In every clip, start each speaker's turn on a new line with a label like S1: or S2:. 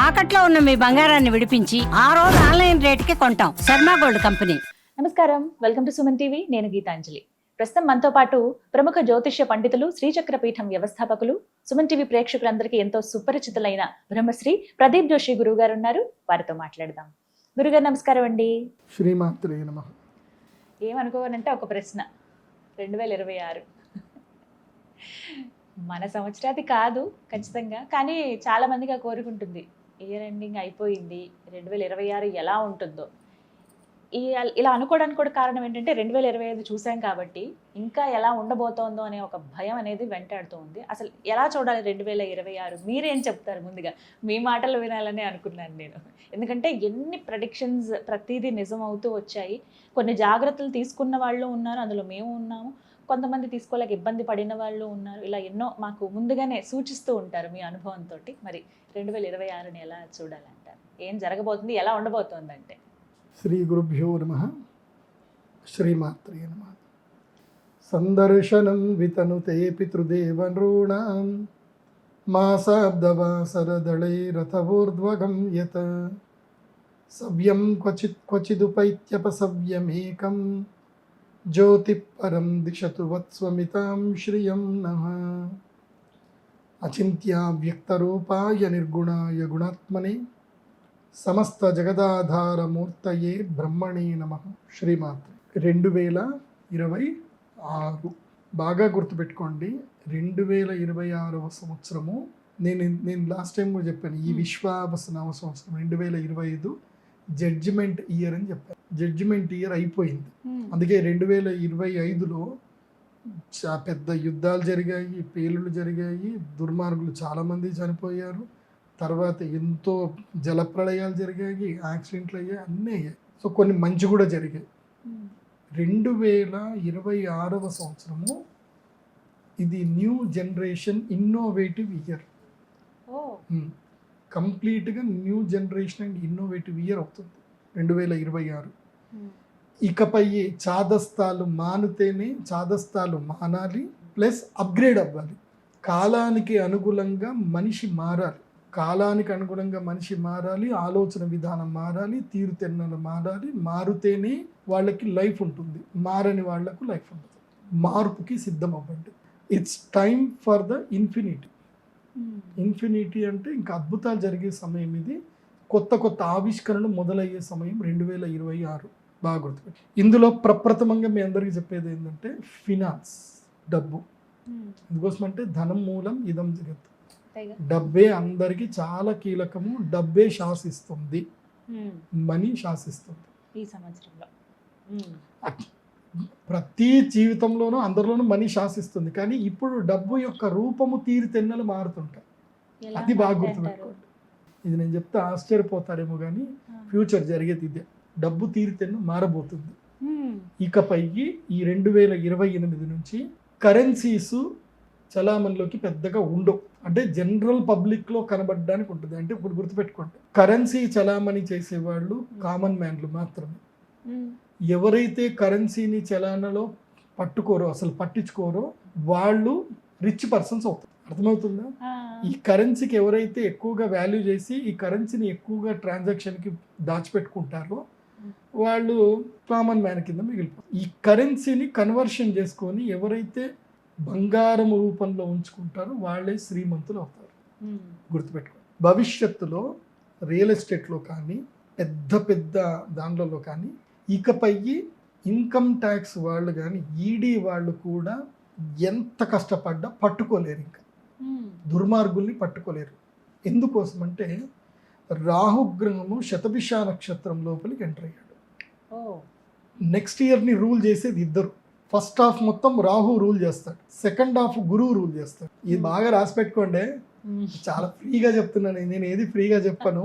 S1: తాకట్లో ఉన్న మీ బంగారాన్ని విడిపించి ఆ రోజు ఆన్లైన్ రేటుకి కొంటాం. Sharma gold company.
S2: నమస్కారం, వెల్కమ్ టు సుమన్ టీవీ. నేను గీతాంజలి. ప్రస్తుతం మనతో పాటు ప్రముఖ జ్యోతిష్య పండితులు, శ్రీచక్ర పీఠం వ్యవస్థాపకులు, సుమన్ టీవీ ప్రేక్షకులందరికీ ఎంతో సుపరిచితులైన బ్రహ్మశ్రీ ప్రదీప్ జోషి గురువు గారు ఉన్నారు. వారితో మాట్లాడదాం. గురుగారు నమస్కారం అండి.
S3: శ్రీమాత్రే నమః.
S2: ఏమనుకోవాలంటే ఒక ప్రశ్న, 2026 మన సంవత్సరాది కాదు ఖచ్చితంగా, కానీ చాలా మందిగా కోరుకుంటుంది ఇయర్ ఎండింగ్ అయిపోయింది, 2026 ఎలా ఉంటుందో. ఇలా అనుకోవడానికి కూడా కారణం ఏంటంటే 2025 చూసాం కాబట్టి ఇంకా ఎలా ఉండబోతోందో అనే ఒక భయం అనేది వెంటాడుతూ ఉంది. అసలు ఎలా చూడాలి 2026? మీరేం చెప్తారు? ముందుగా మీ మాటలు వినాలని అనుకున్నాను నేను. ఎందుకంటే ఎన్ని ప్రెడిక్షన్స్ ప్రతిదీ నిజం అవుతూ వచ్చాయి. కొన్ని జాగ్రత్తలు తీసుకున్న వాళ్ళు ఉన్నారు, అందులో మేము ఉన్నాము. కొంతమంది తీసుకోలేక ఇబ్బంది పడిన వాళ్ళు ఉన్నారు. ఇలా ఎన్నో మాకు ముందుగానే సూచిస్తూ ఉంటారు మీ అనుభవంతో. మరి 2026ని ఎలా చూడాలంటారు? ఏం జరగబోతుంది, ఎలా ఉండబోతోంది అంటే?
S3: శ్రీ గురుభ్యో నమః. శ్రీమాత్రే నమః. సందర్శనం వితనుతే పితృదేవనృణాం మాసాబ్దవాసరదళైరథవోర్ధ్వగం యత్ సవ్యం క్వచిదుపైత్యపసవ్యమేకం జ్యోతిఃపరం దిశతు వత్స్వమితాం శ్రియం నః. అచింత్యావ్యక్తరూపాయ నిర్గుణాయ గుణాత్మనే సమస్త జగదాధారమూర్తయే బ్రహ్మణే నమః. శ్రీమాత్రే. 2026 బాగా గుర్తుపెట్టుకోండి. 2026వ సంవత్సరము నేను లాస్ట్ టైం కూడా చెప్పాను, ఈ విశ్వావసనామ సంవత్సరం 2025 జడ్జిమెంట్ ఇయర్ అని చెప్పాను. జడ్జిమెంట్ ఇయర్ అయిపోయింది. అందుకే 2025లో పెద్ద యుద్ధాలు జరిగాయి, పేలుళ్ళు జరిగాయి, దుర్మార్గులు చాలామంది చనిపోయారు. తర్వాత ఎంతో జలప్రళయాలు జరిగాయి, యాక్సిడెంట్లు అయ్యాయి, అన్నీ అయ్యాయి. సో కొన్ని మంచి కూడా జరిగాయి. 2026వ సంవత్సరము ఇది న్యూ జనరేషన్ ఇన్నోవేటివ్ ఇయర్. కంప్లీట్గా new generation and innovative year అవుతుంది 2026. ఇకపై చాదస్తాలు మానుతేనే, చాదస్తాలు మానాలి, ప్లస్ అప్గ్రేడ్ అవ్వాలి. కాలానికి అనుగుణంగా మనిషి మారాలి. కాలానికి అనుగుణంగా మనిషి మారాలి, ఆలోచన విధానం మారాలి, తీరుతెన్నలు మారాలి. మారుతేనే వాళ్ళకి లైఫ్ ఉంటుంది, మారని వాళ్లకు లైఫ్ ఉంటుంది. మార్పుకి సిద్ధం అవ్వండి. It's time for the infinity. Infinity అంటే ఇంకా అద్భుతాలు జరిగే సమయం ఇది. కొత్త కొత్త ఆవిష్కరణలు మొదలయ్యే సమయం 2026. బాగా గుర్తుపెట్టి. ఇందులో ప్రప్రథమంగా మీ అందరికీ చెప్పేది ఏంటంటే ఫినాన్స్, డబ్బు. ఎందుకోసం అంటే ధనం మూలం ఇదం జగత్. డబ్బే అందరికి చాలా కీలకము. డబ్బే శాసిస్తుంది, మనీ శాసిస్తుంది
S2: ఈ సంవత్సరంలో.
S3: ప్రతి జీవితంలోనూ అందరిలోనూ మనీ శాసిస్తుంది. కానీ ఇప్పుడు డబ్బు యొక్క రూపము తీరుతెన్నలు మారుతుంటాయి. అది బాగా గుర్తుపెట్టుకోండి. ఇది నేను చెప్తే ఆశ్చర్యపోతారేమో కానీ ఫ్యూచర్ జరిగేది ఇదే. డబ్బు తీరుతెన్ను మారబోతుంది. ఇకపై ఈ 2028 నుంచి కరెన్సీస్ చలామణిలోకి పెద్దగా ఉండవు. అంటే జనరల్ పబ్లిక్లో కనబడడానికి ఉంటుంది. అంటే ఇప్పుడు గుర్తుపెట్టుకోండి, కరెన్సీ చలామణి చేసేవాళ్ళు కామన్ మ్యాన్లు మాత్రమే. ఎవరైతే కరెన్సీని చలానలో పట్టుకోరో, అసలు పట్టించుకోరో, వాళ్ళు రిచ్ పర్సన్స్ అవుతారు. అర్థమవుతుందా? ఈ కరెన్సీకి ఎవరైతే ఎక్కువగా వాల్యూ చేసి ఈ కరెన్సీని ఎక్కువగా ట్రాన్సాక్షన్కి దాచిపెట్టుకుంటారో వాళ్ళు కామన్ మ్యాన్ కింద మిగిలిపోతారు. ఈ కరెన్సీని కన్వర్షన్ చేసుకొని ఎవరైతే బంగారం రూపంలో ఉంచుకుంటారో వాళ్ళే శ్రీమంతులు అవుతారు. గుర్తుపెట్టుకోండి. భవిష్యత్తులో రియల్ ఎస్టేట్లో కానీ పెద్ద పెద్ద దాంట్లో కానీ ఇకపై ఇన్కమ్ ట్యాక్స్ వాళ్ళు కానీ ఈడీ వాళ్ళు కూడా ఎంత కష్టపడ్డా పట్టుకోలేరు. ఇంకా దుర్మార్గుల్ని పట్టుకోలేరు. ఎందుకోసం అంటే రాహుగ్రహము శతభిష నక్షత్రం లోపలికి ఎంటర్ అయ్యాడు. నెక్స్ట్ ఇయర్ని రూల్ చేసేది ఇద్దరు. ఫస్ట్ హాఫ్ మొత్తం రాహు రూల్ చేస్తాడు, సెకండ్ హాఫ్ గురువు రూల్ చేస్తాడు. ఇది బాగా రాసి పెట్టుకోండి. చాలా ఫ్రీగా చెప్తున్నాను, నేను ఏది ఫ్రీగా చెప్పను.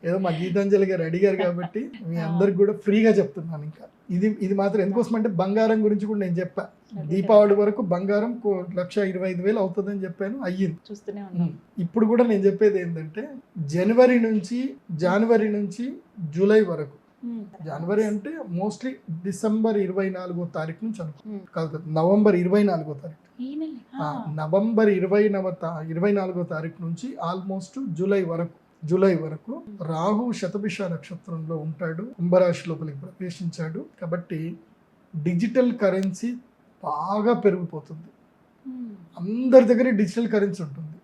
S3: ఏదో మా గీతాంజలి గారు అడిగారు కాబట్టి మీ అందరికి కూడా ఫ్రీగా చెప్తున్నాను. ఇంకా ఇది మాత్రం ఎందుకోసం అంటే బంగారం గురించి కూడా నేను చెప్పా. దీపావళి వరకు బంగారం 1,25,000 అవుతుందని చెప్పాను, అయ్యింది. ఇప్పుడు కూడా నేను చెప్పేది ఏంటంటే జనవరి నుంచి జూలై వరకు, జనవరి అంటే మోస్ట్లీ డిసెంబర్ 24వ తారీఖు నుంచి కాదు, నవంబర్ 24వ తారీఖు, నవంబర్ 24వ తారీఖు నుంచి ఆల్మోస్ట్ జూలై వరకు జూలై వరకు రాహు శతభిష నక్షత్రంలో ఉంటాడు, కుంభరాశి లోపలికి ప్రవేశించాడు. కాబట్టి డిజిటల్ కరెన్సీ బాగా పెరిగిపోతుంది. అందరి దగ్గర డిజిటల్ కరెన్సీ ఉంటుంది.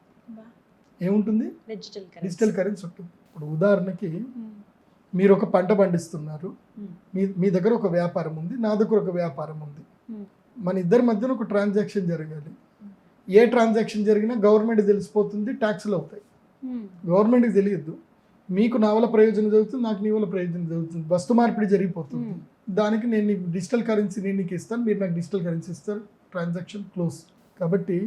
S3: ఏముంటుంది? డిజిటల్ కరెన్సీ ఉంటుంది. ఇప్పుడు ఉదాహరణకి మీరు ఒక పంట పండిస్తున్నారు, మీ దగ్గర ఒక వ్యాపారం ఉంది, నా దగ్గర ఒక వ్యాపారం ఉంది. మన ఇద్దరి మధ్యన ఒక ట్రాన్సాక్షన్ జరగాలి. ఏ ట్రాన్సాక్షన్ జరిగినా గవర్నమెంట్ తెలిసిపోతుంది, ట్యాక్స్లు అవుతాయి. గవర్నమెంట్కి తెలియదు, మీకు నా వల్ల ప్రయోజనం జరుగుతుంది, నాకు నీ వల్ల ప్రయోజనం జరుగుతుంది, వస్తు మార్పిడి జరిగిపోతుంది. దానికి నేను డిజిటల్ కరెన్సీ నేను నీకు ఇస్తాను, మీరు నాకు డిజిటల్ కరెన్సీ ఇస్తారు, ట్రాన్సాక్షన్ క్లోజ్. కాబట్టి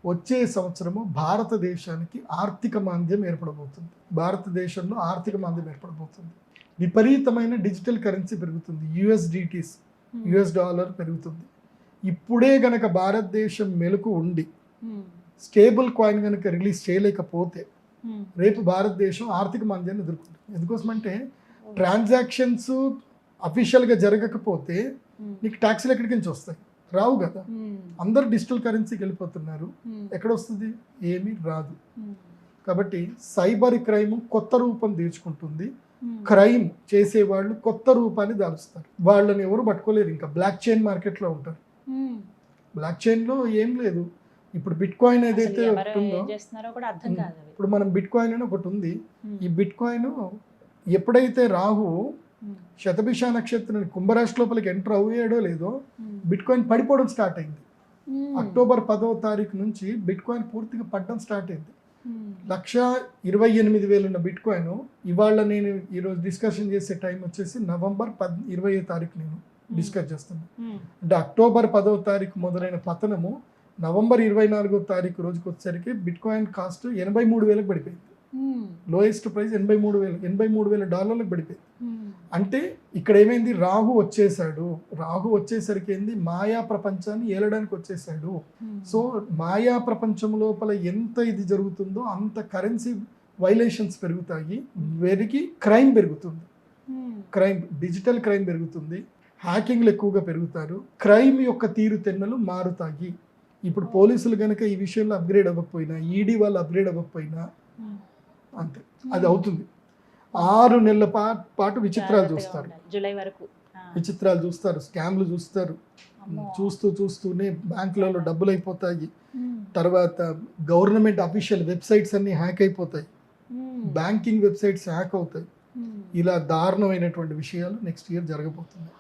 S3: వచ్చే సంవత్సరము భారతదేశానికి ఆర్థిక మాంద్యం ఏర్పడబోతుంది. భారతదేశంలో ఆర్థిక మాంద్యం ఏర్పడబోతుంది. విపరీతమైన డిజిటల్ కరెన్సీ పెరుగుతుంది. USDTs, US డాలర్ పెరుగుతుంది. ఇప్పుడే గనక భారతదేశం మెలకు ఉండి స్టేబుల్ కాయిన్ కనుక రిలీజ్ చేయలేకపోతే రేపు భారతదేశం ఆర్థిక మాంద్యాన్ని ఎదుర్కొంటుంది. ఎందుకోసమంటే ట్రాన్సాక్షన్స్ అఫీషియల్గా జరగకపోతే నీకు ట్యాక్స్లు ఎక్కడికి నుంచి వస్తాయి? రావు కదా. అందరు డిజిటల్ కరెన్సీకి వెళ్ళిపోతున్నారు. ఎక్కడ వస్తుంది? ఏమీ రాదు. కాబట్టి సైబర్ క్రైమ్ కొత్త రూపం తీర్చుకుంటుంది. క్రైమ్ చేసేవాళ్ళు కొత్త రూపాన్ని దాలుస్తారు. వాళ్ళని ఎవరు పట్టుకోలేరు. ఇంకా బ్లాక్ చైన్ మార్కెట్లో ఉంటారు. బ్లాక్ చైన్లో ఏం లేదు. ఇప్పుడు బిట్ కాయిన్ ఏదైతే ఒకటి ఉందో, ఇప్పుడు మనం బిట్ కాయిన్ అని ఒకటి ఉంది. ఈ బిట్ కాయిన్ ఎప్పుడైతే రాహు శతభిష నక్షత్రం కుంభరాశి లోపలికి ఎంటర్ అయ్యాడో లేదో బిట్ కాయిన్ పడిపోవడం స్టార్ట్ అయింది. అక్టోబర్ 10వ తారీఖు నుంచి బిట్ కాయిన్ పూర్తిగా పడడం స్టార్ట్ అయింది. 1,28,000 ఉన్న బిట్ కాయిన్ ఇవాళ నేను ఈరోజు డిస్కషన్ చేసే టైం వచ్చేసి నవంబర్ 20వ తారీఖు నేను డిస్కస్ చేస్తున్నాను. అంటే అక్టోబర్ 10వ తారీఖు మొదలైన పతనము నవంబర్ 24వ తారీఖు రోజుకి వచ్చేసరికి బిట్ కాయిన్ కాస్ట్ 83,000కి పడిపోయింది. లోయెస్ట్ ప్రైస్ 83,000 డాలర్లకు పడిపోయింది. అంటే ఇక్కడ ఏమైంది? రాహు వచ్చేసాడు. రాహు వచ్చేసరికి ఏంది? మాయా ప్రపంచాన్ని ఏలడానికి వచ్చేసాడు. సో మాయా ప్రపంచం లోపల ఎంత ఇది జరుగుతుందో అంత కరెన్సీ వైలేషన్స్ పెరుగుతాయి, పెరిగి క్రైమ్ పెరుగుతుంది. క్రైమ్, డిజిటల్ క్రైమ్ పెరుగుతుంది. హ్యాకింగ్లు ఎక్కువగా పెరుగుతారు. క్రైమ్ యొక్క తీరుతెన్నులు మారుతాయి. ఇప్పుడు పోలీసులు కనుక ఈ విషయంలో అప్గ్రేడ్ అవ్వకపోయినా, ఈడీ వాళ్ళు అప్గ్రేడ్ అవ్వకపోయినా అంతే, అది అవుతుంది. 6 నెలల పాటు విచిత్రాలు చూస్తారు.
S2: జూలై వరకు
S3: విచిత్రాలు చూస్తారు, స్కామ్లు చూస్తారు. చూస్తూనే బ్యాంకులలో డబ్బులు అయిపోతాయి. తర్వాత గవర్నమెంట్ అఫీషియల్ వెబ్సైట్స్ అన్ని హ్యాక్ అయిపోతాయి, బ్యాంకింగ్ వెబ్సైట్స్ హ్యాక్ అవుతాయి. ఇలా దారుణమైనటువంటి విషయాలు నెక్స్ట్ ఇయర్ జరగబోతున్నాయి.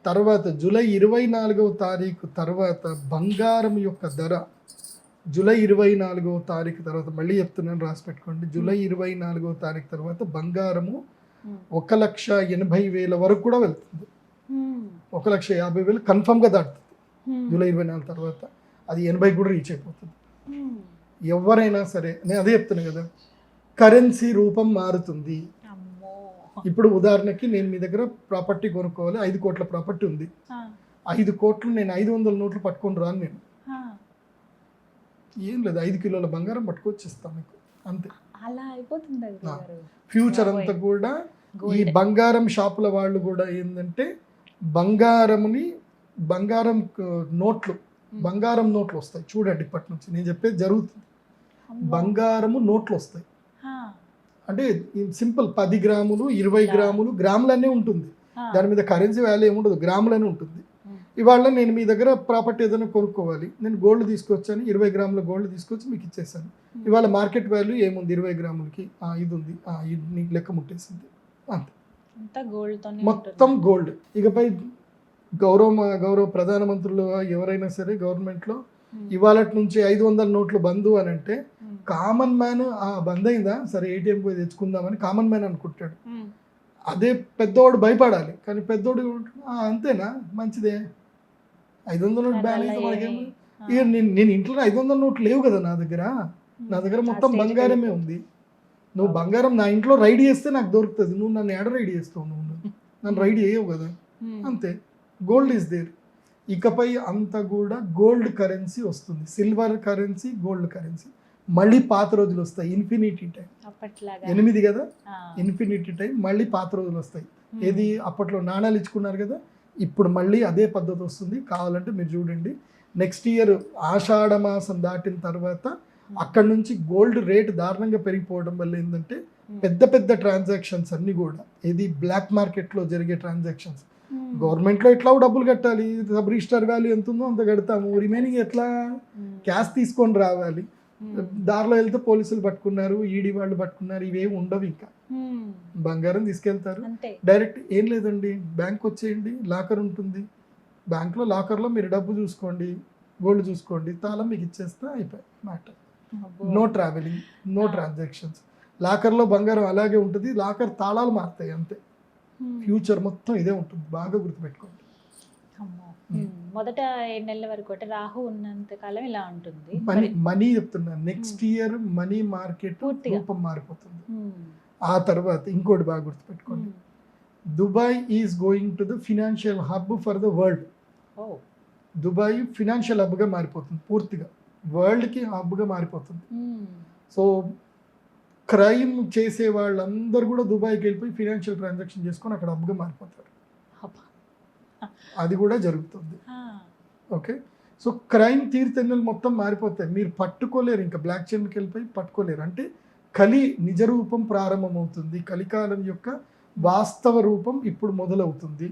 S3: తర్వాత జూలై 24వ తారీఖు తర్వాత బంగారం యొక్క ధర, జూలై 24వ తారీఖు తర్వాత, మళ్ళీ చెప్తున్నాను రాసి పెట్టుకోండి, జూలై 24వ తారీఖు తర్వాత బంగారము 1,80,000 వరకు కూడా వెళ్తుంది. 1,50,000 కన్ఫర్మ్గా దాటుతుంది. జూలై 24 తర్వాత అది 80 కూడా రీచ్ అయిపోతుంది. ఎవరైనా సరే, నేను అదే చెప్తున్నాను కదా, కరెన్సీ రూపం మారుతుంది. ఇప్పుడు ఉదాహరణకి నేను మీ దగ్గర ప్రాపర్టీ కొనుక్కోవాలి, 5 కోట్ల ప్రాపర్టీ ఉంది. 5 కోట్లు నేను 500 నోట్లు పట్టుకొని రాను. నేను ఏం లేదు, 5 కిలోల బంగారం పట్టుకొచ్చిస్తాను మీకు, అంతే.
S2: అలా అయిపోతుంది.
S3: ఫ్యూచర్ అంతా కూడా ఈ బంగారం షాపుల వాళ్ళు కూడా ఏంటంటే బంగారం నోట్లు వస్తాయి. చూడండి, ఇప్పటి నుంచి నేను చెప్పేది జరుగుతుంది. బంగారము నోట్లు వస్తాయి. అంటే సింపుల్ 10 గ్రాములు 20 గ్రాములు గ్రాములనే ఉంటుంది. దాని మీద కరెన్సీ వాల్యూ ఏముండదు, గ్రాములనే ఉంటుంది. ఇవాళ నేను మీ దగ్గర ప్రాపర్టీ ఏదైనా కొనుక్కోవాలి, నేను గోల్డ్ తీసుకొచ్చాను, 20 గ్రాముల గోల్డ్ తీసుకొచ్చి మీకు ఇచ్చేసాను. ఇవాళ మార్కెట్ వాల్యూ ఏముంది? 20 గ్రాములకి ఇది ఉంది, ఇది నీకు లెక్క ముట్టేసింది, అంతే. మొత్తం గోల్డ్. ఇకపై గౌరవ ప్రధానమంత్రులు ఎవరైనా సరే గవర్నమెంట్లో ఇవాళ నుంచి 500 నోట్లు బంద్ అని అంటే కామన్ మ్యాన్ బంద్ అయిందా సరే ఏటీఎం పోయి తెచ్చుకుందామని కామన్ మ్యాన్ అనుకుంటాడు. అదే పెద్దోడు భయపడాలి. కానీ పెద్దోడు అంతేనా, మంచిదే, 500 నోట్ బ్యాన్ అయితే మనకేమో. ఇక నేను ఇంట్లో 500 నోట్లు లేవు కదా నా దగ్గర మొత్తం బంగారమే ఉంది. నువ్వు బంగారం నా ఇంట్లో రైడ్ చేస్తే నాకు దొరుకుతుంది, నువ్వు నన్ను ఎడ రైడ్ చేస్తావు? నన్ను రైడ్ చేయవు కదా, అంతే. Gold is there. ఇకపై అంతా కూడా గోల్డ్ కరెన్సీ వస్తుంది. Silver currency, gold currency. మళ్ళీ పాత రోజులు వస్తాయి, ఇన్ఫినిటీ టైం. 8 కదా, ఇన్ఫినిటీ టైం. మళ్ళీ పాత రోజులు వస్తాయి. ఏది అప్పట్లో నాణాలు ఇచ్చుకున్నారు కదా, ఇప్పుడు మళ్ళీ అదే పద్ధతి వస్తుంది. కావాలంటే మీరు చూడండి, నెక్స్ట్ ఇయర్ ఆషాఢ మాసం దాటిన తర్వాత అక్కడ నుంచి గోల్డ్ రేట్ దారుణంగా పెరిగిపోవడం వల్ల ఏంటంటే పెద్ద పెద్ద ట్రాన్సాక్షన్స్ అన్ని కూడా ఇది బ్లాక్ మార్కెట్లో జరిగే ట్రాన్సాక్షన్స్. గవర్నమెంట్లో ఎట్లా డబ్బులు కట్టాలి, సబ్ రిజిస్టర్ వాల్యూ ఎంత ఉందో అంత కడతాము, రిమైనింగ్ ఎట్లా క్యాష్ తీసుకొని రావాలి. దారిలో వెళ్తే పోలీసులు పట్టుకున్నారు, ఈడీ వాళ్ళు పట్టుకున్నారు, ఇవేమి ఉండవు. ఇంకా బంగారం తీసుకెళ్తారు డైరెక్ట్. ఏం లేదండి, బ్యాంక్ వచ్చేయండి, లాకర్ ఉంటుంది, బ్యాంక్లో లాకర్లో మీరు డబ్బు చూసుకోండి, గోల్డ్ చూసుకోండి, తాళం మీకు ఇచ్చేస్తే అయిపోయి matter. No travelling, no transactions. లాకర్లో బంగారం అలాగే ఉంటుంది, లాకర్ తాళాలు మారుతాయి అంతే. ఫ్యూచర్ మొత్తం ఇదే ఉంటుంది, బాగా గుర్తుపెట్టుకోండి.
S2: మొదట 7 నెలల వరకు అంటే రాహు ఉన్నంత కాలం ఇలా ఉంటుంది.
S3: మనీ చెప్తున్నా, నెక్స్ట్ ఇయర్ మనీ మార్కెట్ రూపం మారిపోతుంది. ఆ తర్వాత ఇంకోటి బాగా గుర్తుపెట్టుకోండి, Dubai is going to the financial hub for the world. Dubai financial హబ్గా మారిపోతుంది, పూర్తిగా వరల్డ్కి హబ్గా మారిపోతుంది. సో క్రైమ్ చేసే వాళ్ళందరూ కూడా దుబాయ్కి వెళ్ళిపోయి ఫినాన్షియల్ ట్రాన్సాక్షన్ చేసుకొని అక్కడ హబ్గా మారిపోతారు. అది కూడా జరుగుతుంది. ఓకే, సో క్రైమ్ తీరుతెన్నులు మొత్తం మారిపోతాయి, మీరు పట్టుకోలేరు, ఇంకా బ్లాక్ చైన్కి వెళ్ళిపోయి పట్టుకోలేరు. అంటే కలి నిజ రూపం ప్రారంభమవుతుంది, కలికాలం యొక్క వాస్తవ రూపం ఇప్పుడు మొదలవుతుంది.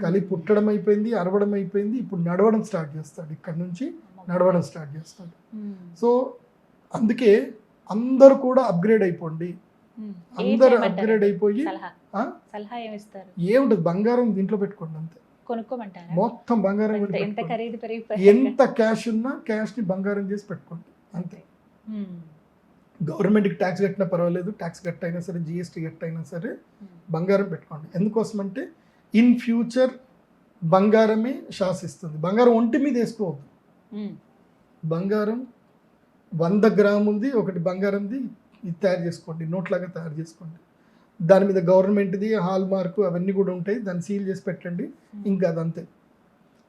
S3: కలి పుట్టడం అయిపోయింది, అరవడం అయిపోయింది, ఇప్పుడు నడవడం స్టార్ట్ చేస్తాడు, ఇక్కడ నుంచి నడవడం స్టార్ట్ చేస్తాడు. సో అందుకే అందరూ కూడా అప్గ్రేడ్ అయిపోండి, అందరూ అప్గ్రేడ్ అయిపోయి ఏముంటుంది, బంగారం దీంట్లో పెట్టుకోండి అంతే,
S2: కొనుక్కోమంటారా?
S3: మొత్తం బంగారం, ఎంత క్యాష్ ఉన్నా క్యాష్ని బంగారం చేసి పెట్టుకోండి అంతే. గవర్నమెంట్కి ట్యాక్స్ కట్టినా పర్వాలేదు, ట్యాక్స్ కట్ అయినా సరే, జిఎస్టీ కట్ అయినా సరే బంగారం పెట్టుకోండి. ఎందుకోసం అంటే ఇన్ ఫ్యూచర్ బంగారమే శాసిస్తుంది. బంగారం ఒంటి మీద వేసుకోవద్దు, బంగారం 100 గ్రాములది ఒకటి బంగారంది ఇది తయారు చేసుకోండి, నోట్లాగా తయారు చేసుకోండి. దాని మీద గవర్నమెంట్ది హాల్ మార్కు అవన్నీ కూడా ఉంటాయి, దాన్ని సీల్ చేసి పెట్టండి. ఇంకా అదంతే.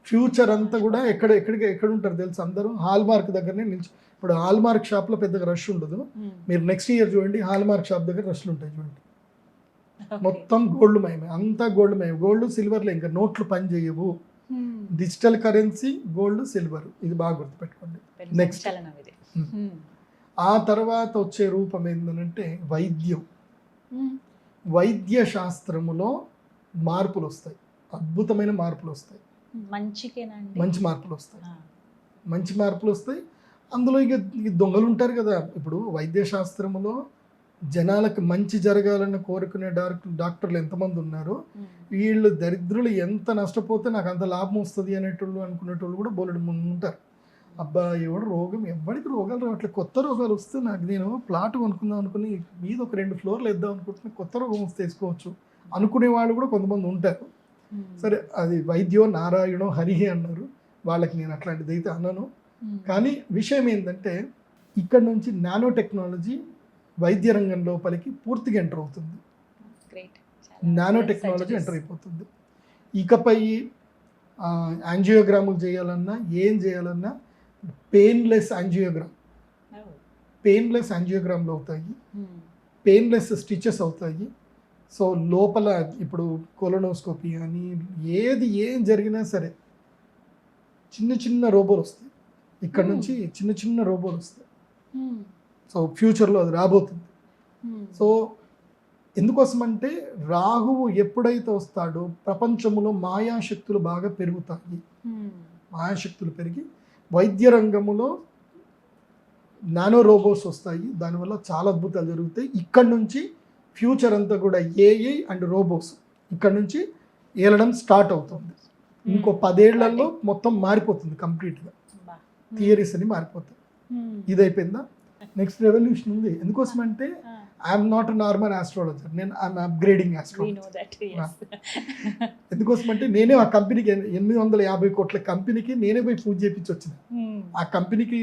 S3: ఫ్యూచర్ అంతా కూడా ఎక్కడ ఉంటారు తెలుసు, అందరూ హాల్ మార్క్ దగ్గరనే నిల్చు. ఇప్పుడు హాల్ మార్క్ షాప్లో పెద్దగా రష్ ఉండదు, మీరు నెక్స్ట్ ఇయర్ చూడండి, హాల్ మార్క్ షాప్ దగ్గర రష్లు ఉంటాయి చూడండి. మొత్తం గోల్డ్ మయమే, అంతా గోల్డ్ మయం. గోల్డ్ సిల్వర్లో ఇంకా నోట్లు పని చేయవు. డిజిటల్ కరెన్సీ గోల్డ్ సిల్వర్, ఇది బాగా గుర్తుపెట్టుకోండి. నెక్స్ట్ ఆ తర్వాత వచ్చే రూపం ఏంటంటే వైద్యం. వైద్య శాస్త్రములో మార్పులు వస్తాయి, అద్భుతమైన మార్పులు వస్తాయి, మంచి మార్పులు వస్తాయి, మంచి మార్పులు వస్తాయి. అందులో ఇక దొంగలు ఉంటారు కదా. ఇప్పుడు వైద్య శాస్త్రములో జనాలకు మంచి జరగాలని కోరుకునే డాక్టర్లు ఎంతమంది ఉన్నారో, వీళ్ళు దరిద్రులు ఎంత నష్టపోతే నాకు అంత లాభం వస్తుంది అనేటోళ్ళు అనుకునేటోళ్ళు కూడా బోలెడు ముందు ఉంటారు. అబ్బా ఎవడు రోగం, ఎవరికి రోగాలు రావట్లేదు, కొత్త రోగాలు వస్తే నాకు నేను ప్లాట్ కొనుక్కుందాం అనుకుని మీద ఒక 2 ఫ్లోర్లు వేద్దాం అనుకుంటున్నా, కొత్త రోగం వస్తే వేసుకోవచ్చు అనుకునే వాళ్ళు కూడా కొంతమంది ఉంటారు. సరే, అది వైద్యో నారాయణో హరిహే అన్నారు, వాళ్ళకి నేను అట్లాంటిది అయితే అన్నాను. కానీ విషయం ఏంటంటే ఇక్కడ నుంచి నానో టెక్నాలజీ వైద్య రంగం లోపలికి పూర్తిగా ఎంటర్ అవుతుంది. నానో టెక్నాలజీ ఎంటర్ అయిపోతుంది. ఇకపై యాంజియోగ్రాములు చేయాలన్నా ఏం చేయాలన్నా పెయిన్లెస్ యాంజియోగ్రామ్లు అవుతాయి, పెయిన్లెస్ స్టిచెస్ అవుతాయి. సో లోపల ఇప్పుడు కొలోనోస్కోపీ అని ఏం జరిగినా సరే చిన్న చిన్న రోబోలు వస్తాయి, ఇక్కడ నుంచి చిన్న చిన్న రోబోలు వస్తాయి. సో ఫ్యూచర్లో అది రాబోతుంది. సో ఎందుకోసమంటే రాహువు ఎప్పుడైతే వస్తాడో ప్రపంచంలో మాయాశక్తులు బాగా పెరుగుతాయి. మాయాశక్తులు పెరిగి వైద్య రంగంలో నానో రోబోట్స్ వస్తాయి, దానివల్ల చాలా అద్భుతాలు జరుగుతాయి. ఇక్కడ నుంచి ఫ్యూచర్ అంతా కూడా ఏఐ అండ్ రోబోట్స్ ఇక్కడ నుంచి ఏలడం స్టార్ట్ అవుతుంది. ఇంకో 10 ఏళ్లలో మొత్తం మారిపోతుంది కంప్లీట్గా, థియరీస్ అని మారిపోతాయి. ఇది అయిపోయిందా? నెక్స్ట్ రెవల్యూషన్ ఉంది. ఎందుకోసం అంటే ఐఎమ్ నాట్ నార్మల్ ఆస్ట్రాలజర్, నేను ఐఎమ్ అప్గ్రేడింగ్ ఆస్ట్రాలజర్. ఎందుకోసం అంటే నేనే ఆ కంపెనీకి 850 కోట్ల కంపెనీకి నేనే పోయి పూజ చేయించి వచ్చిన. ఆ కంపెనీకి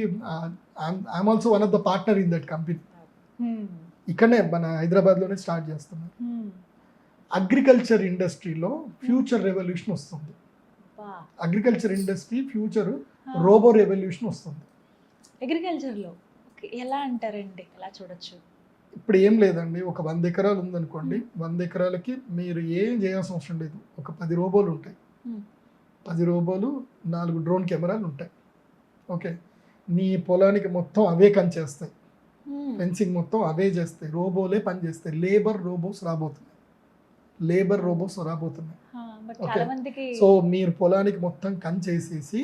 S3: I'm also one of the partner in that company. ఇక్కడనే మన హైదరాబాద్లోనే స్టార్ట్ చేస్తున్నారు. అగ్రికల్చర్ ఇండస్ట్రీలో ఫ్యూచర్ రెవల్యూషన్ వస్తుంది. Agriculture industry future robo revolution వస్తుంది.
S2: అగ్రికల్చర్లో ఎలా అంటారండి, ఎలా చూడొచ్చు?
S3: ఇప్పుడు ఏం లేదండి, ఒక 100 ఎకరాలు ఉందనుకోండి, 100 ఎకరాలకి మీరు ఏం చేయాల్సిన అవసరం లేదు. ఒక 10 రోబోలు ఉంటాయి, 10 రోబోలు, 4 డ్రోన్ కెమెరాలు ఉంటాయి. ఓకే, నీ పొలానికి మొత్తం అవే కంచేస్తాయి, ఫెన్సింగ్ మొత్తం అవే చేస్తాయి, రోబోలే పని చేస్తాయి. లేబర్ రోబోస్ రాబోతున్నాయి.
S2: But
S3: Okay.
S2: చాలా మందికి
S3: సో మీరు పొలానికి మొత్తం కంచేసేసి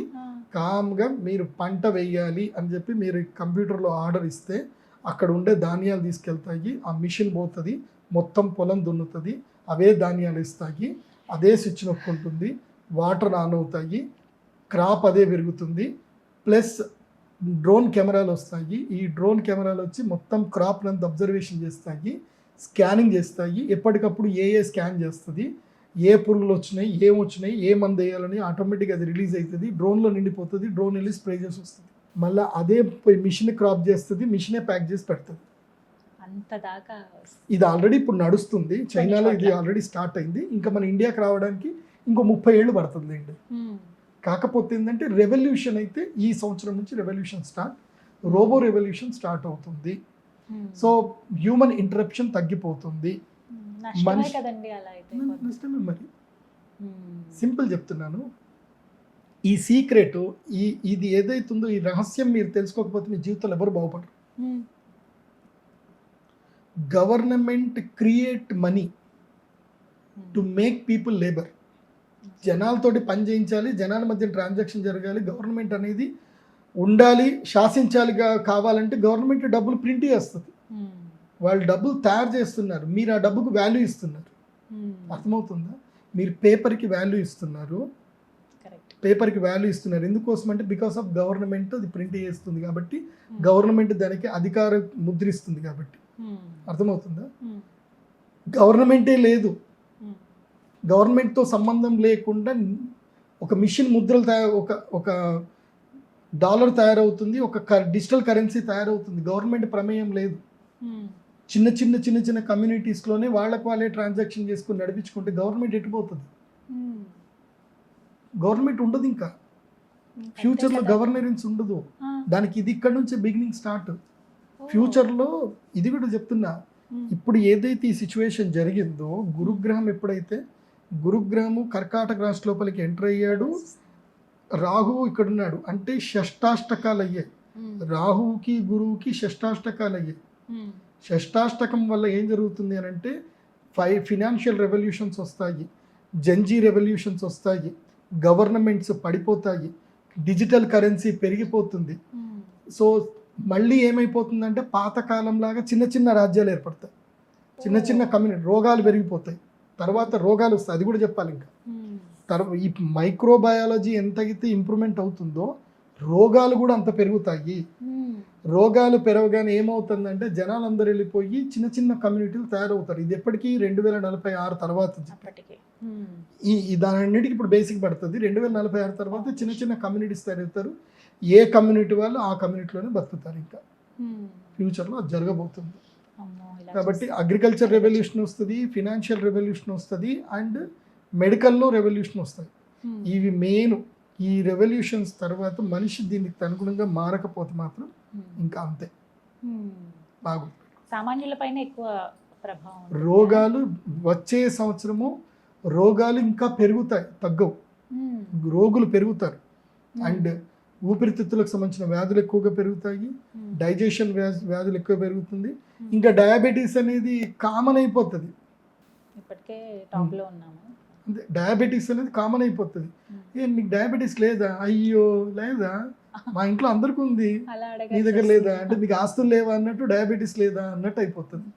S3: కామ్గా మీరు పంట వేయాలి అని చెప్పి మీరు కంప్యూటర్లో ఆర్డర్ ఇస్తే అక్కడ ఉండే ధాన్యాలు తీసుకెళ్తాయి, ఆ మిషన్ పోతుంది, మొత్తం పొలం దున్నుతుంది, అవే ధాన్యాలు ఇస్తాయి, అదే స్విచ్ నొక్కుంటుంది, వాటర్ ఆన్ అవుతాయి, క్రాప్ అదే పెరుగుతుంది. ప్లస్ డ్రోన్ కెమెరాలు వస్తాయి, ఈ డ్రోన్ కెమెరాలు వచ్చి మొత్తం క్రాప్ నంత అబ్జర్వేషన్ చేస్తాయి, స్కానింగ్ చేస్తాయి, ఎప్పటికప్పుడు ఏ స్కాన్ చేస్తుంది, ఏ పురుగులు వచ్చినాయి, ఏమొచ్చినాయి, ఏ మందు వేయాలని ఆటోమేటిక్గా అది రిలీజ్ అవుతుంది, డ్రోన్లో నిండిపోతుంది, డ్రోన్ వెళ్ళి స్ప్రే చేసి వస్తుంది, మళ్ళీ అదే మిషన్ క్రాప్ చేస్తుంది, మిషనే ప్యాక్ చేసి పెడుతుంది.
S2: అంత దాకా
S3: ఇది ఆల్రెడీ ఇప్పుడు నడుస్తుంది, చైనాలో ఇది ఆల్రెడీ స్టార్ట్ అయింది, ఇంకా మన ఇండియాకి రావడానికి ఇంకో 30 ఏళ్ళు పడుతుంది అండి. కాకపోతే ఏంటంటే రెవల్యూషన్ అయితే ఈ సంవత్సరం నుంచి రెవల్యూషన్ రోబో రెవల్యూషన్ స్టార్ట్ అవుతుంది. సో హ్యూమన్ ఇంటరప్షన్ తగ్గిపోతుంది.
S2: నష్టమే కదండి అలా అయితే.
S3: నష్టమే మరి. సింపుల్ చెప్తున్నాను, ఈ సీక్రెట్ ఇది ఏదైతుందో ఈ రహస్యం మీరు తెలుసుకోకపోతే మీ జీవితంలో ఎవరు బాగుపడరు. Government create money to make people labour. జనాలతోటి పని చేయించాలి, జనాల మధ్య ట్రాన్సాక్షన్ జరగాలి, గవర్నమెంట్ అనేది ఉండాలి, శాసించాలి. కావాలంటే గవర్నమెంట్ డబ్బులు ప్రింట్ చేస్తుంది, వాళ్ళు డబ్బులు తయారు చేస్తున్నారు, మీరు ఆ డబ్బుకు వాల్యూ ఇస్తున్నారు. అర్థమవుతుందా? మీరు పేపర్కి వాల్యూ ఇస్తున్నారు, ఎందుకోసం అంటే బికాస్ ఆఫ్ గవర్నమెంట్ అది ప్రింట్ చేస్తుంది కాబట్టి, గవర్నమెంట్ దానికి అధికారం ముద్రిస్తుంది కాబట్టి. అర్థమవుతుందా? గవర్నమెంటే లేదు, గవర్నమెంట్తో సంబంధం లేకుండా ఒక మిషన్ ముద్రలు ఒక డాలర్ తయారవుతుంది, ఒక డిజిటల్ కరెన్సీ తయారవుతుంది, గవర్నమెంట్ ప్రమేయం లేదు. చిన్న చిన్న కమ్యూనిటీస్లోనే వాళ్ళే ట్రాన్సాక్షన్ చేసుకుని నడిపించుకుంటే గవర్నమెంట్ ఎటుపోతుంది? గవర్నమెంట్ ఉండదు, ఇంకా ఫ్యూచర్లో గవర్నరెన్స్ ఉండదు. దానికి ఇది ఇక్కడ నుంచే బిగినింగ్ స్టార్ట్. ఫ్యూచర్లో ఇది కూడా చెప్తున్నా, ఇప్పుడు ఏదైతే ఈ సిచ్యువేషన్ జరిగిందో, గురుగ్రహము కర్కాటక రాశి లోపలికి ఎంటర్ అయ్యాడు, రాహువు ఇక్కడ ఉన్నాడు, అంటే షష్టాష్టకాలు అయ్యాయి. రాహువుకి గురువుకి షష్టాష్టకాలు అయ్యాయి. షష్టాష్టకం వల్ల ఏం జరుగుతుంది అని అంటే ఫినాన్షియల్ రెవల్యూషన్స్ వస్తాయి, జంజీ రెవల్యూషన్స్ వస్తాయి, గవర్నమెంట్స్ పడిపోతాయి, డిజిటల్ కరెన్సీ పెరిగిపోతుంది. సో మళ్ళీ ఏమైపోతుందంటే పాతకాలంలాగా చిన్న రాజ్యాలు ఏర్పడతాయి, చిన్న కమ్యూనిటీ, రోగాలు పెరిగిపోతాయి, తర్వాత రోగాలు వస్తాయి. అది కూడా చెప్పాలి. ఇంకా ఈ మైక్రోబయాలజీ ఎంతైతే ఇంప్రూవ్మెంట్ అవుతుందో రోగాలు కూడా అంత పెరుగుతాయి. రోగాలు పెరగగానే ఏమవుతుందంటే జనాలందరూ వెళ్ళిపోయి చిన్న కమ్యూనిటీలు తయారవుతారు. ఇది ఎప్పటికీ 2046 తర్వాత. దానన్నిటికీ ఇప్పుడు బేసిక్ పడుతుంది. 2046 తర్వాత చిన్న కమ్యూనిటీస్ తయారవుతారు. ఏ కమ్యూనిటీ వాళ్ళు ఆ కమ్యూనిటీలోనే బతుకుతారు. ఇంకా ఫ్యూచర్లో అది జరగబోతుంది. కాబట్టి అగ్రికల్చర్ రెవల్యూషన్ వస్తుంది, ఫినాన్షియల్ రెవల్యూషన్ వస్తుంది, అండ్ మెడికల్లో రెవల్యూషన్ వస్తాయి. ఇవి మెయిన్. ఈ రెవల్యూషన్స్ తర్వాత మనిషి దీనికి అనుగుణంగా మారకపోతే మాత్రం ఇంకా అంతే. బాగుంది.
S2: సామాన్యులపైన ఎక్కువ ప్రభావం.
S3: రోగాలు వచ్చే సంవత్సరము రోగాలు ఇంకా పెరుగుతాయి, తగ్గవు. రోగులు పెరుగుతారు, అండ్ ఊపిరితిత్తులకు సంబంధించిన వ్యాధులు ఎక్కువగా పెరుగుతాయి, డైజెషన్ వ్యాధులు ఎక్కువ పెరుగుతుంది, ఇంకా డయాబెటీస్ అనేది కామన్ అయిపోతుంది.
S2: ఇప్పటికే టాప్లో ఉన్నాము.
S3: అంతే, డయాబెటీస్ అనేది కామన్ అయిపోతుంది. నీకు డయాబెటీస్ లేదా? అయ్యో లేదా, మా ఇంట్లో అందరికీ ఉంది, నీ దగ్గర లేదా అంటే మీకు ఆస్తులు లేవా అన్నట్టు, డయాబెటీస్ లేదా అన్నట్టు అయిపోతుంది.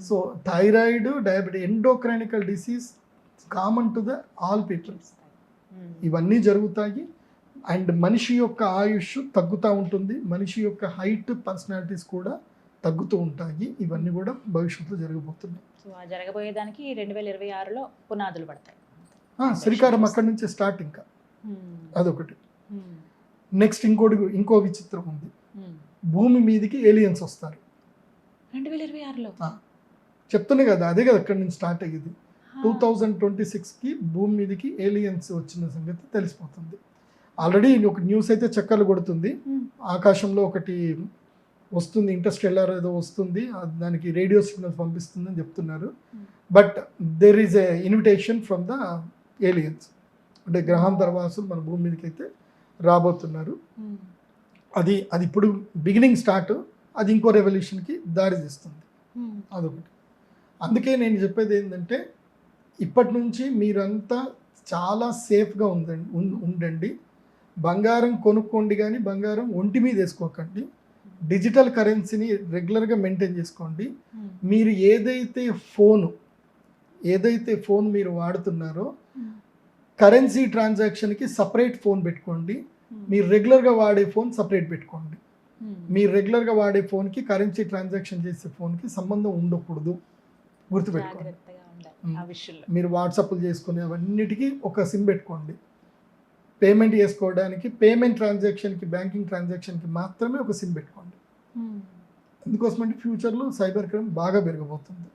S3: So thyroid, diabetes, endocrinical disease common to the all people. ఇవన్నీ జరుగుతాయి. అండ్ మనిషి యొక్క ఆయుష్ తగ్గుతూ ఉంటుంది, మనిషి యొక్క హైట్, పర్సనాలిటీస్ కూడా తగ్గుతూ ఉంటాయి. ఇవన్నీ కూడా భవిష్యత్తులో జరగబోతున్నాయి.
S2: సో ఆ జరగబోయేదానికి 2026లో పునాదులు పడతాయి.
S3: శ్రీకారం అక్కడి నుంచే స్టార్ట్. ఇంకా అదొకటి. నెక్స్ట్ ఇంకో విచిత్రం ఉంది. భూమి మీదకి ఏలియన్స్ వస్తారు
S2: 2026లో.
S3: చెప్తున్నా కదా, అదే కదా అక్కడి నుంచి స్టార్ట్ అయ్యేది. 2026కి భూమి మీదకి ఏలియన్స్ వచ్చిన సంగతి తెలిసిపోతుంది. ఆల్రెడీ ఒక న్యూస్ అయితే చక్కర్లు కొడుతుంది. ఆకాశంలో ఒకటి వస్తుంది, ఇంటర్స్టెల్లార్ ఏదో వస్తుంది, దానికి రేడియో సిగ్నల్స్ పంపిస్తుందని చెప్తున్నారు. But there is a invitation from the aliens, అంటే గ్రహాంతరవాసులు మన భూమి మీదకి అయితే రాబోతున్నారు. అది ఇప్పుడు బిగినింగ్ స్టార్ట్, అది ఇంకో రెవల్యూషన్కి దారి తీస్తుంది. అదొకటి. అందుకే నేను చెప్పేది ఏంటంటే ఇప్పటి నుంచి మీరంతా చాలా సేఫ్గా ఉండండి. బంగారం కొనుక్కోండి కానీ బంగారం ఒంటి మీద వేసుకోకండి. డిజిటల్ కరెన్సీని రెగ్యులర్గా మెయింటైన్ చేసుకోండి. మీరు ఏదైతే ఫోన్ మీరు వాడుతున్నారో కరెన్సీ ట్రాన్సాక్షన్కి సపరేట్ ఫోన్ పెట్టుకోండి. మీరు రెగ్యులర్గా వాడే ఫోన్ సపరేట్ పెట్టుకోండి. మీరు రెగ్యులర్గా వాడే ఫోన్కి కరెన్సీ ట్రాన్సాక్షన్ చేసే ఫోన్కి సంబంధం ఉండకూడదు, గుర్తుపెట్టుకోండి.
S2: జాగ్రత్తగా ఉండాలి ఆ విషయంలో.
S3: మీరు వాట్సాప్లు చేసుకునే అవన్నిటికీ ఒక సిమ్ పెట్టుకోండి. పేమెంట్ చేసుకోవడానికి, పేమెంట్ ట్రాన్సాక్షన్కి, బ్యాంకింగ్ ట్రాన్సాక్షన్కి మాత్రమే ఒక సిమ్ పెట్టుకోండి. ఎందుకోసమంటే ఫ్యూచర్లో సైబర్ క్రైమ్ బాగా పెరగబోతుంది.